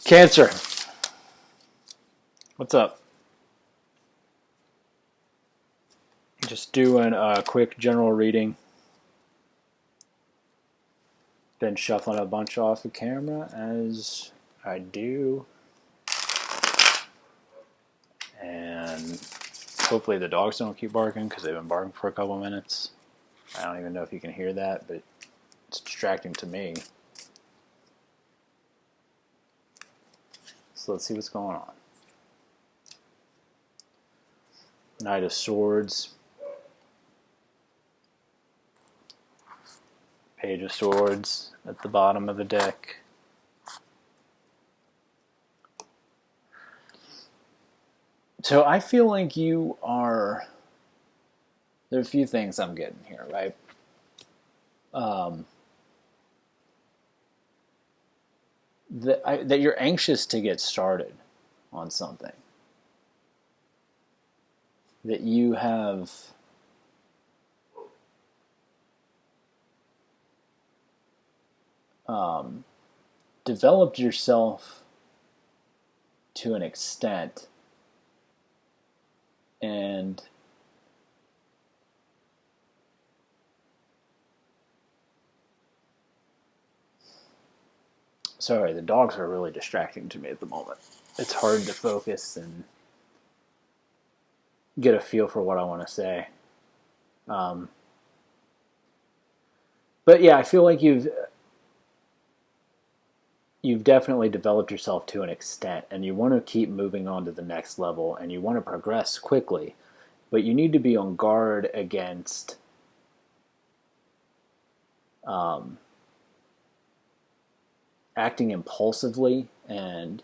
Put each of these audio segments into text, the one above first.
Cancer. What's up? Just doing a quick general reading. Been shuffling a bunch off the camera as I do. And hopefully the dogs don't keep barking because they've been barking for a couple minutes. I don't even know if you can hear that, but it's distracting to me. So let's see what's going on. Knight of Swords. Page of Swords at the bottom of the deck. So I feel like you are... There are a few things I'm getting here, right? That you're anxious to get started on something. That you have developed yourself to an extent, and sorry, the dogs are really distracting to me at the moment. It's hard to focus and get a feel for what I want to say. But yeah, I feel like you've definitely developed yourself to an extent, and you want to keep moving on to the next level, and you want to progress quickly, but you need to be on guard against acting impulsively and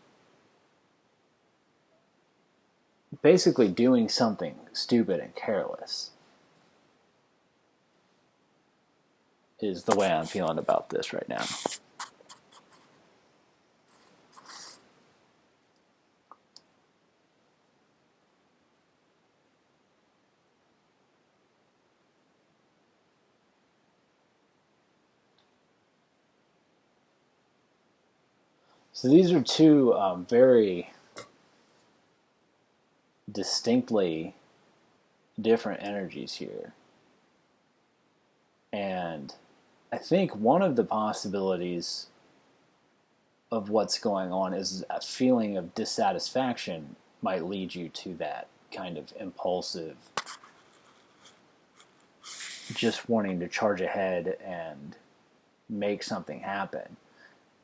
basically doing something stupid and careless is the way I'm feeling about this right now. So these are two very distinctly different energies here. And I think one of the possibilities of what's going on is a feeling of dissatisfaction might lead you to that kind of impulsive, just wanting to charge ahead and make something happen,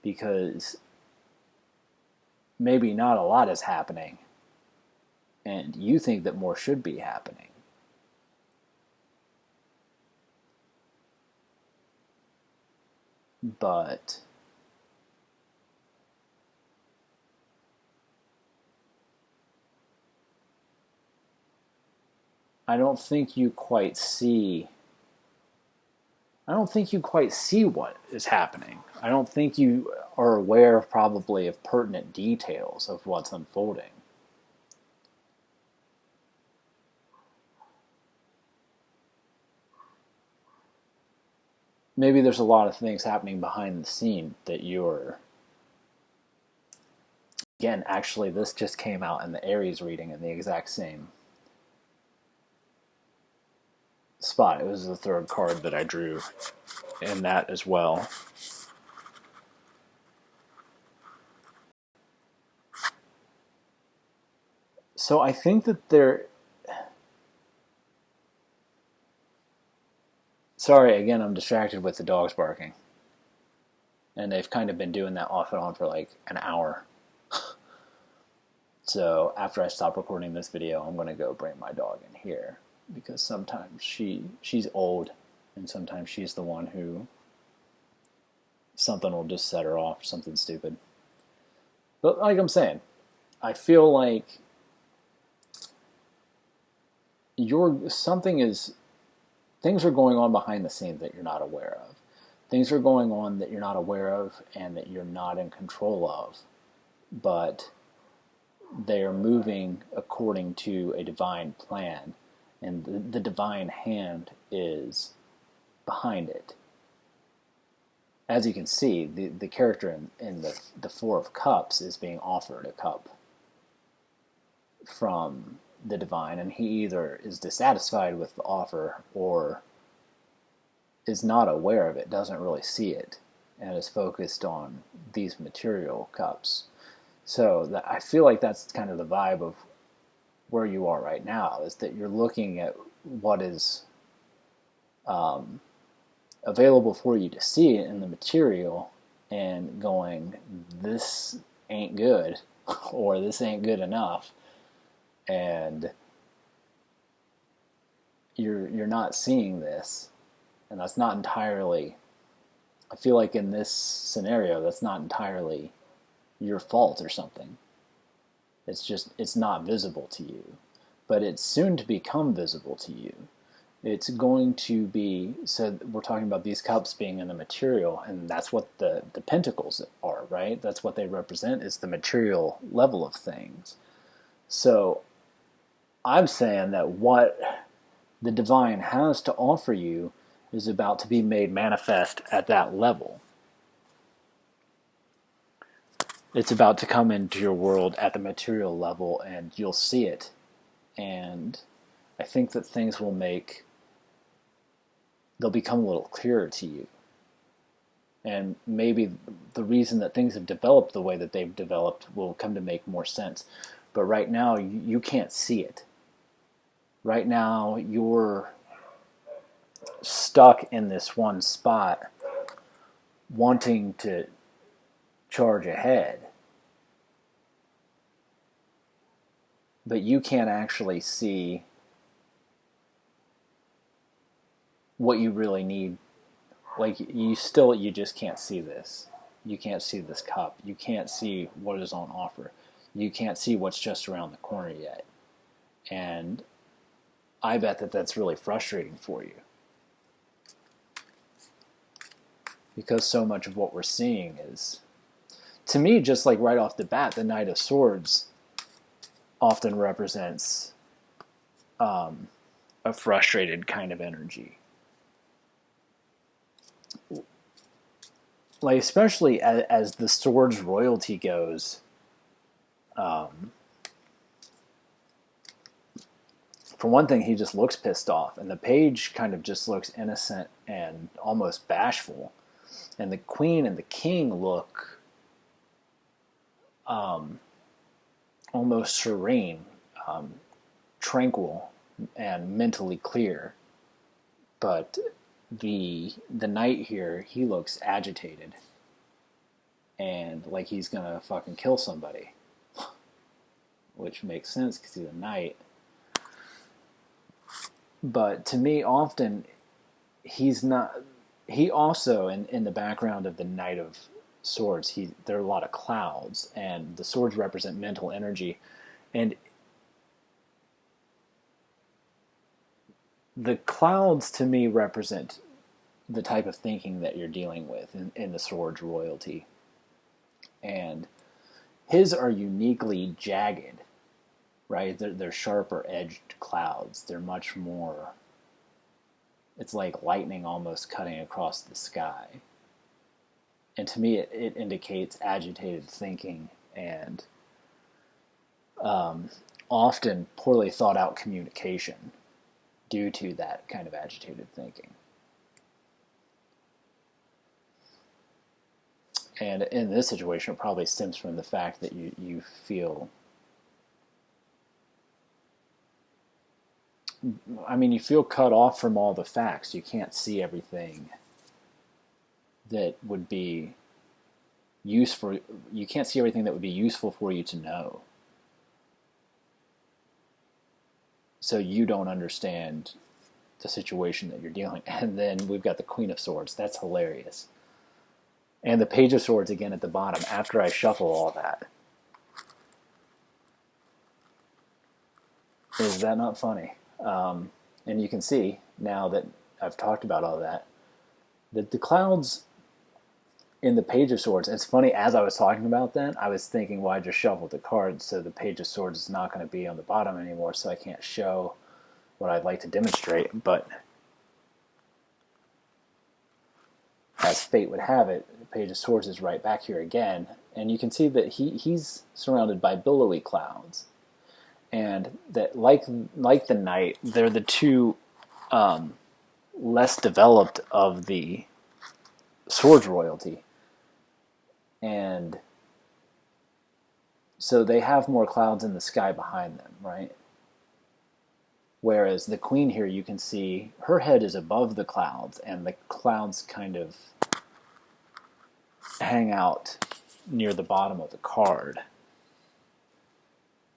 because maybe not a lot is happening and you think that more should be happening. But I don't think you quite see what is happening. I don't think you are aware probably of pertinent details of what's unfolding. Maybe there's a lot of things happening behind the scene that you're... Again, actually, this just came out in the Aries reading in the exact same spot. It was the third card that I drew in that as well. So I think that there... Sorry, again, I'm distracted with the dogs barking. And they've kind of been doing that off and on for like an hour. So after I stop recording this video, I'm going to go bring my dog in here, because sometimes she's old, and sometimes she's the one who something will just set her off, something stupid. But like I'm saying, I feel like things are going on behind the scenes that you're not aware of. Things are going on that you're not aware of and that you're not in control of, but they are moving according to a divine plan, and the divine hand is behind it. as you can see, the character in the Four of Cups is being offered a cup from the divine, and he either is dissatisfied with the offer or is not aware of it, doesn't really see it, and is focused on these material cups. So I feel like that's kind of the vibe of where you are right now, is that you're looking at what is available for you to see in the material and going, this ain't good, or this ain't good enough, and you're not seeing this, and that's not entirely, I feel like in this scenario, that's not entirely your fault or something. It's just, it's not visible to you, but it's soon to become visible to you. It's going to be, so we're talking about these cups being in the material, and that's what the pentacles are, right? That's what they represent, is the material level of things. So I'm saying that what the divine has to offer you is about to be made manifest at that level. It's about to come into your world at the material level, and you'll see it. And I think that things will they'll become a little clearer to you. And maybe the reason that things have developed the way that they've developed will come to make more sense. But right now, you can't see it. Right now, you're stuck in this one spot, wanting to charge ahead. But you can't actually see what you really need. Like, you just can't see this. You can't see this cup. You can't see what is on offer. You can't see what's just around the corner yet. And I bet that that's really frustrating for you. Because so much of what we're seeing is, to me, just like right off the bat, the Knight of Swords often represents a frustrated kind of energy. Like, especially as the Swords royalty goes, for one thing, he just looks pissed off, and the Page kind of just looks innocent and almost bashful, and the Queen and the King look almost serene, tranquil, and mentally clear. But the Knight here, he looks agitated and like he's gonna fucking kill somebody, which makes sense because he's a knight. But to me, often he's not. He also, in the background of the Knight of Swords, there are a lot of clouds, and the swords represent mental energy, and the clouds to me represent the type of thinking that you're dealing with in the Swords royalty. And his are uniquely jagged, right? They're sharper edged clouds. They're much more, it's like lightning almost cutting across the sky. And to me, it indicates agitated thinking and often poorly thought out communication due to that kind of agitated thinking. And in this situation, it probably stems from the fact that you feel, you feel cut off from all the facts. You can't see everything that would be useful. You can't see everything that would be useful for you to know. So you don't understand the situation that you're dealing. And then we've got the Queen of Swords. That's hilarious. And the Page of Swords again at the bottom after I shuffle all that. Is that not funny? And you can see, now that I've talked about all that the clouds in the Page of Swords, it's funny, as I was talking about that, I was thinking, well, I just shuffled the cards, so the Page of Swords is not going to be on the bottom anymore, so I can't show what I'd like to demonstrate. But as fate would have it, the Page of Swords is right back here again, and you can see that he's surrounded by billowy clouds, and that like the Knight, they're the two less developed of the Swords royalty, and so they have more clouds in the sky behind them, right? Whereas the Queen here, you can see her head is above the clouds, and the clouds kind of hang out near the bottom of the card.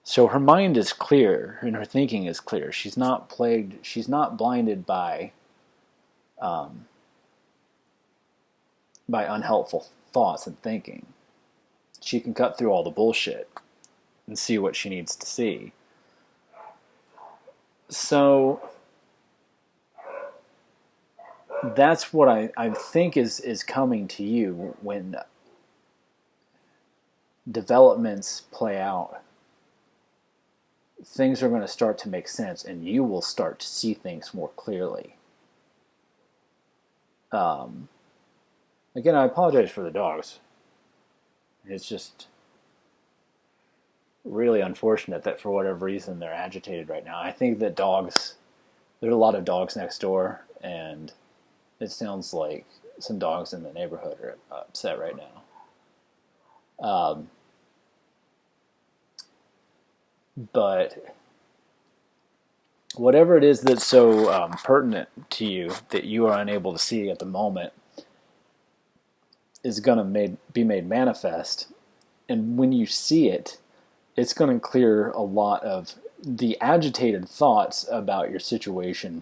So her mind is clear, and her thinking is clear. She's not plagued, she's not blinded by unhelpful thoughts and thinking. She can cut through all the bullshit and see what she needs to see. So that's what I think is coming to you when developments play out. Things are going to start to make sense, and you will start to see things more clearly. Again, I apologize for the dogs. It's just really unfortunate that for whatever reason they're agitated right now. I think that there's a lot of dogs next door, and it sounds like some dogs in the neighborhood are upset right now. But whatever it is that's so pertinent to you that you are unable to see at the moment is going to be made manifest. And when you see it, it's going to clear a lot of the agitated thoughts about your situation,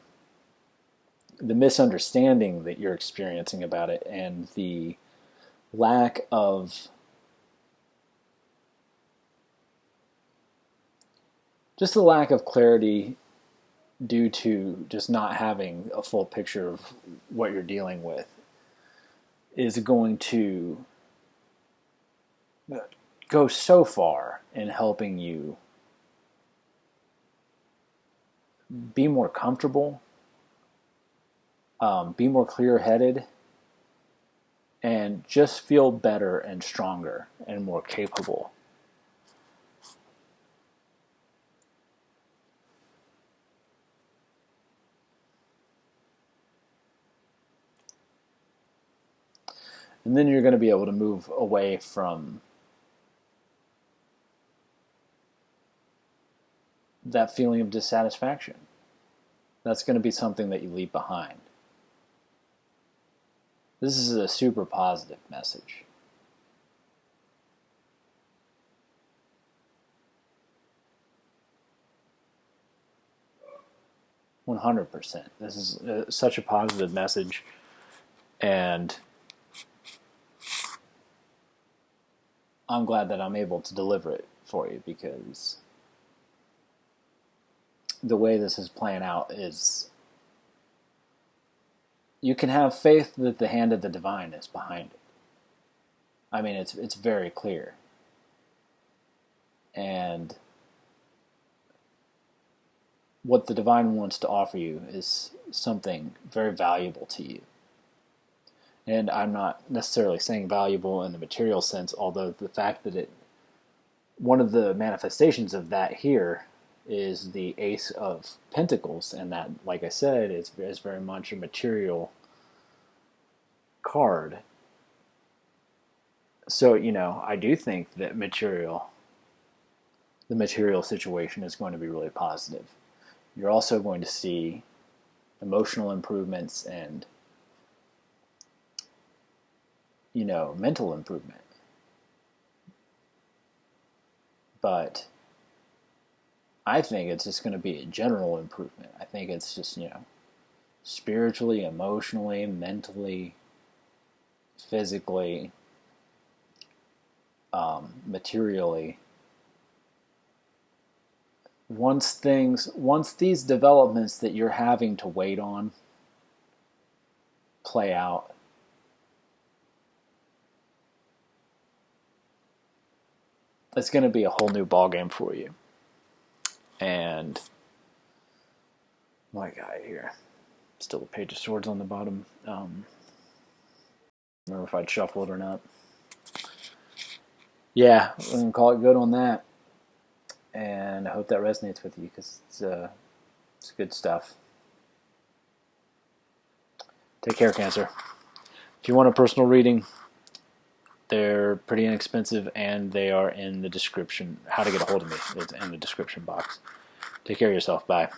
the misunderstanding that you're experiencing about it, and the lack of clarity due to just not having a full picture of what you're dealing with is going to go so far in helping you be more comfortable, be more clear-headed, and just feel better and stronger and more capable. And then you're going to be able to move away from that feeling of dissatisfaction. That's going to be something that you leave behind. This is a super positive message. %. This is such a positive message, and I'm glad that I'm able to deliver it for you, because the way this is playing out is you can have faith that the hand of the divine is behind it. I mean, it's very clear. And what the divine wants to offer you is something very valuable to you. And I'm not necessarily saying valuable in the material sense, although the fact that one of the manifestations of that here is the Ace of Pentacles, and that, like I said, is very much a material card. So, I do think that the material situation is going to be really positive. You're also going to see emotional improvements and, mental improvement. But I think it's just going to be a general improvement. I think it's just, spiritually, emotionally, mentally, physically, materially. Once these developments that you're having to wait on play out, it's going to be a whole new ballgame for you. And my guy here, still a Page of Swords on the bottom. Remember if I'd shuffled or not. Yeah, we can call it good on that. And I hope that resonates with you because it's good stuff. Take care, Cancer. If you want a personal reading, they're pretty inexpensive and they are in the description. How to get a hold of me is in the description box. Take care of yourself. Bye.